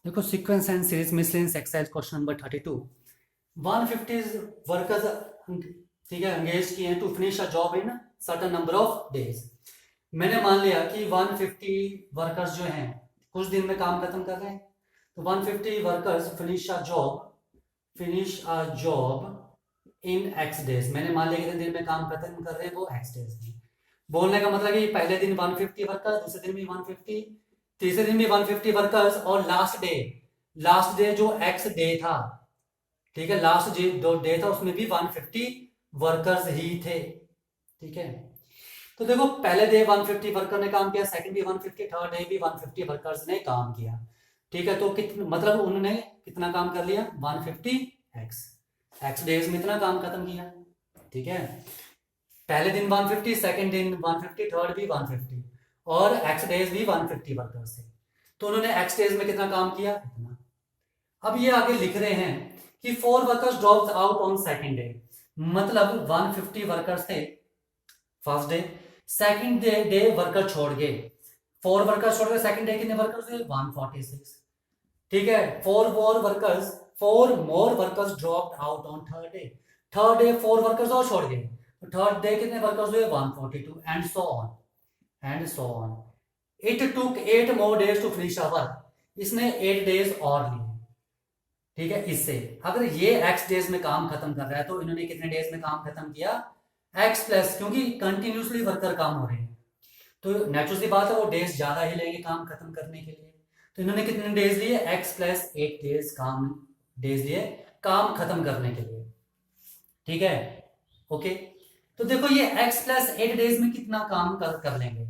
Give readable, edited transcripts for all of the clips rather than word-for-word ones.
देखो sequence and series miscellaneous exercise question number 32। 150 workers, ठीक है, एंगेज किए हैं to finish a job in certain number of days. मैंने मान लिया कि 150 वर्कर्स जो हैं कुछ दिन में काम खत्म कर रहे हैं, तो 150 workers finish a job in x days. मैंने मान लिया कितने दिन में काम खत्म कर रहे हैं, वो एक्स डेज में। बोलने का मतलब कि पहले दिन 150 वर्कर्स, दूसरे दिन भी 150, तीसरे दिन भी 150 वर्कर्स, और लास्ट डे जो एक्स डे था, ठीक है, लास्ट जो डे था उसमें भी 150 वर्कर्स ही थे। ठीक है, तो देखो पहले डे 150 वर्कर ने काम किया, सेकंड भी 150, थर्ड डे भी 150 वर्कर्स ने काम किया। ठीक है, तो कितना मतलब उन्होंने कितना काम कर लिया, 150 एक्स एक्स डेज में इतना काम खत्म किया। ठीक है, पहले दिन 150, सेकंड दिन 150, थर्ड भी 150, और एक्स डेज भी 150 वर्कर्स थे। तो उन्होंने एक्स डेज में कितना काम किया, इतना। अब ये आगे लिख रहे हैं कि 4 workers dropped out on second day, मतलब 150 वर्कर्स थे first day, second day worker छोड़ गए, 4 वर्कर्स छोड़ गए। सेकंड डे कितने वर्कर्स हुए, 146। ठीक है, four more workers dropped out on third day 4 workers और छोड़ गए, तो थर्ड डे कितने वर्कर्स हुए, 142, and so on. It took 8 more days to finish a work, इसने 8 डेज और लिए। ठीक है, इससे अगर ये एक्स डेज में काम खत्म कर रहा है, तो इन्होंने कितने डेज में काम खत्म किया, एक्स प्लस, क्योंकि कंटिन्यूसली वर्कर काम हो रहे हैं, तो नेचुरल सी बात है वो डेज ज्यादा ही लेंगे काम खत्म करने के लिए। तो इन्होंने कितने डेज लिए, एक्स प्लस 8 डेज लिए काम खत्म करने के लिए। ठीक है, ओके। तो देखो ये एक्स प्लस 8 डेज में कितना काम कर लेंगे,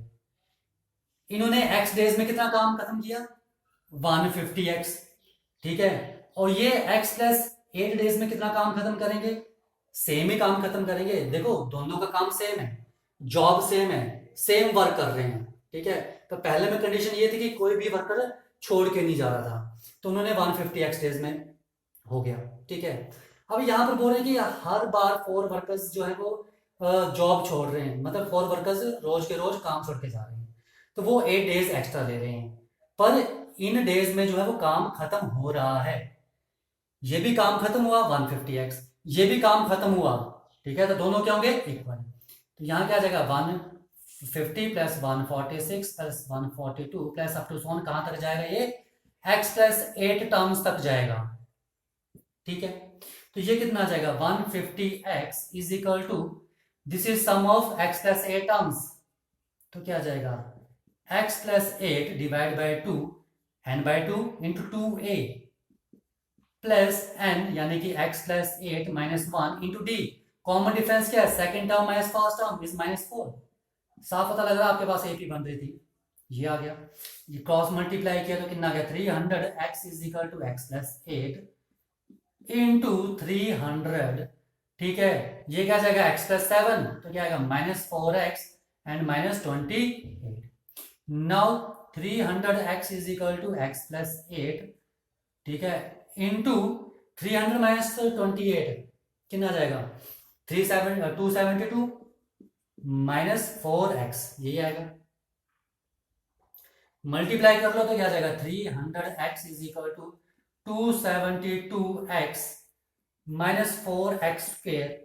इन्होंने एक्स डेज में कितना काम खत्म किया, 150x। ठीक है, और ये x प्लस 8 डेज में कितना काम खत्म करेंगे, सेम ही काम खत्म करेंगे। देखो दोनों का काम सेम है, जॉब सेम है, सेम वर्क कर रहे हैं। ठीक है, तो पहले में कंडीशन ये थी कि कोई भी वर्कर छोड़ के नहीं जा रहा था, तो उन्होंने 150x डेज में हो गया। ठीक है, अब यहाँ पर बोल रहे हैं कि हर बार 4 वर्कर्स जो है वो जॉब छोड़ रहे हैं, मतलब 4 वर्कर्स रोज के रोज काम छोड़ के जा रहे हैं, तो वो 8 डेज एक्स्ट्रा ले रहे हैं। पर इन डेज में जो है वो काम खत्म हो रहा है, ये भी काम खत्म हुआ 150x, ये भी काम खत्म हुआ। ठीक है, तो दोनों क्या होंगे, इक्वल। तो यहाँ क्या आ जाएगा, 150 plus 146 plus 142 plus up to so on, कहां तक जाएगा ये, x प्लस 8 टर्म्स तक जाएगा। ठीक है, तो ये कितना आ जाएगा, 150x is equal to, this is sum of x plus 8 terms, तो क्या आ जाएगा, x plus 8 divide by 2, n by 2 into 2a plus n, यानी कि x plus 8 minus 1 into D. Common difference क्या है, second term minus first term is -4। साफ पता लग रहा है आपके पास एक ही बन रही थी, ये आ गया। ये क्रॉस मल्टीप्लाई किया तो कितना आ गया, 300x is equal to x plus 8 into 300। ठीक है, ये क्या जाएगा, x प्लस 7, तो क्या आएगा, -4x and -28। Now 300x is equal to x plus 8, ठीक है, इंटू 300 माइनस 28 कितना आ जाएगा, 272 -4x, यही आएगा। मल्टीप्लाई कर लो तो क्या आ जाएगा, 300x is equal to 272x -4x²,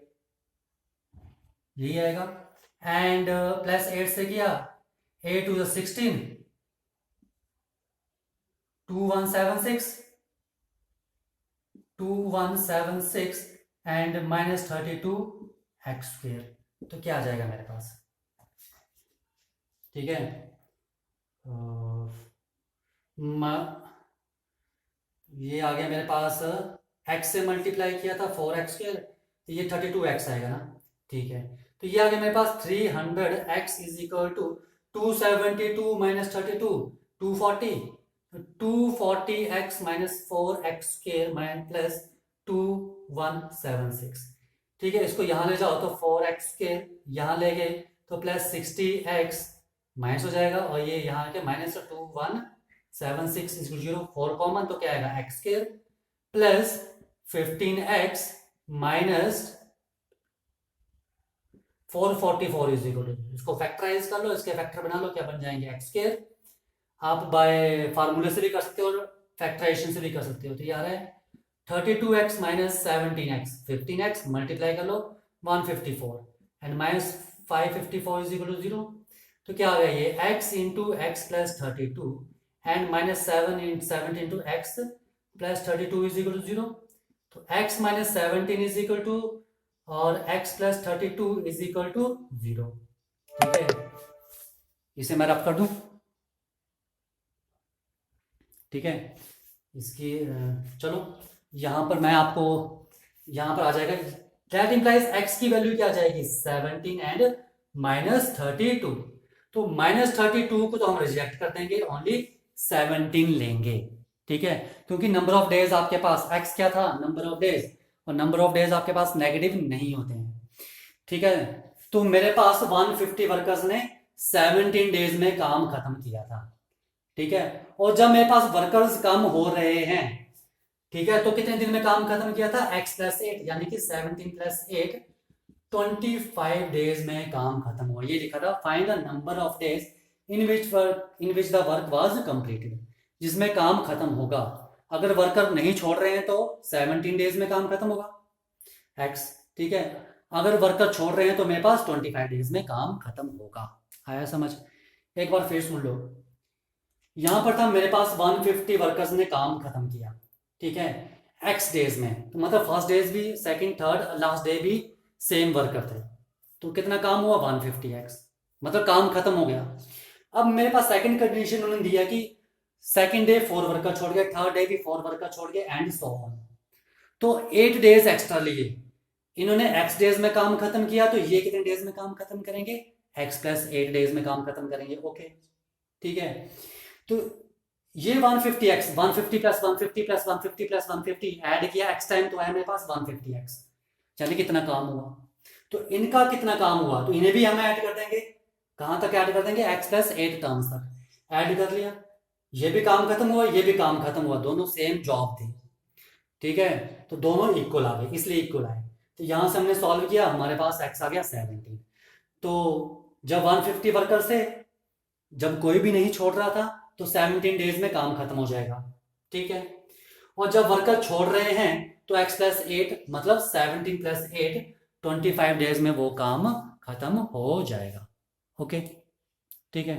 यही आएगा। एंड प्लस 8 से किया, 8 टू 16, 2176 एंड -32x², तो क्या आ जाएगा मेरे पास। ठीक है, ये आ गया मेरे पास, x से मल्टीप्लाई किया था 4x², तो ये 32x आएगा ना। ठीक है, तो ये आ गया मेरे पास 300x is equal to 272 minus 32, 240, 240x minus 4x² plus 2176। ठीक है, इसको यहाँ ले जाओ तो 4x² यहाँ ले गए तो प्लस 60x माइनस हो जाएगा, और ये यहाँ के माइनस 2176 इज 0, 4 कॉमन, तो क्या आएगा, x² plus 15x minus 444 is equal to, इसको फैक्टराइज कर लो, इसके फैक्टर बना लो, क्या बन जाएंगे, x²। आप बाय फार्मूले से भी कर सकते हो, फैक्टराइजेशन से भी कर सकते हो। तो ये आ रहा है 32x minus 17x, 15x multiply कर लो 154 and minus 554 is equal to 0। तो क्या आ गया ये x into X plus 32 and minus 7 into X plus 32 is equal to 0। तो x minus 17 is equal to और x plus 32 is equal to 0। ठीक है, इसे मैं रफ कर दूं। ठीक है, इसकी चलो यहां पर मैं आपको यहां पर आ जाएगा दैट इंप्लाइज x की वैल्यू क्या आ जाएगी 17 एंड माइनस 32। तो माइनस 32 को तो हम रिजेक्ट कर देंगे, ओनली 17 लेंगे। ठीक है, क्योंकि नंबर ऑफ डेज आपके पास x क्या था नंबर ऑफ डेज, और नंबर ऑफ डेज आपके पास नेगेटिव नहीं होते हैं। ठीक है, तो मेरे पास 150 वर्कर्स ने 17 डेज में काम खत्म किया था। ठीक है, और जब मेरे पास वर्कर्स कम हो रहे हैं, ठीक है, तो कितने दिन में काम खत्म किया था x प्लस 8, यानी कि 17 प्लस 8 25 डेज में काम खत्म हुआ। ये लिखा था find the number of days in which the work was completed, जिसमें काम खत्म होगा। अगर वर्कर नहीं छोड़ रहे हैं तो 17 डेज में काम खत्म होगा x। ठीक है, अगर वर्कर छोड़ रहे हैं तो मेरे पास 25 डेज में काम खत्म होगा। आया समझ? एक बार फिर सुन लो, यहां पर था मेरे पास 150 वर्कर्स ने काम खत्म किया। ठीक है, x डेज में, तो मतलब फर्स्ट डेज भी, सेकंड, थर्ड, लास्ट डे भी सेम वर्कर थे। तो कितना काम हुआ 150x, मतलब काम खत्म हो गया। अब मेरे पास सेकंड कंडीशन उन्होंने दिया कि सेकंड डे 4 वर्कर छोड़ गए, थर्ड डे भी 4 वर्कर छोड़ गए एंड सो ऑन। तो 8 डेज एक्स्ट्रा लिए इन्होंने x डेज में काम खत्म किया, तो ये कितने डेज में काम खत्म करेंगे x प्लस 8 डेज में काम खत्म करेंगे। ओके, ठीक है, तो ये 150x 150 plus 150 plus 150 plus 150 add किया x टाइम, तो है मेरे पास 150x, यानी कितना काम हुआ। तो इनका कितना काम हुआ, तो इन्हें भी हम ऐड कर देंगे। कहां तक ऐड कर देंगे x प्लस 8 टर्म्स तक ऐड कर लिया। ये भी काम खत्म हुआ, ये भी काम खत्म हुआ, दोनों सेम जॉब थी। ठीक है, तो दोनों इक्वल आ गए, इसलिए इक्वल आए। तो यहां से हमने सॉल्व किया, हमारे पास x आ गया 17। तो जब 150 वर्कर थे, जब कोई भी नहीं छोड़ रहा था, तो 17 डेज में काम खत्म हो जाएगा। ठीक है, और जब वर्कर छोड़ रहे हैं तो x प्लस 8 मतलब 17 प्लस 8 25 डेज में वो काम खत्म हो जाएगा। ओके, ठीक है।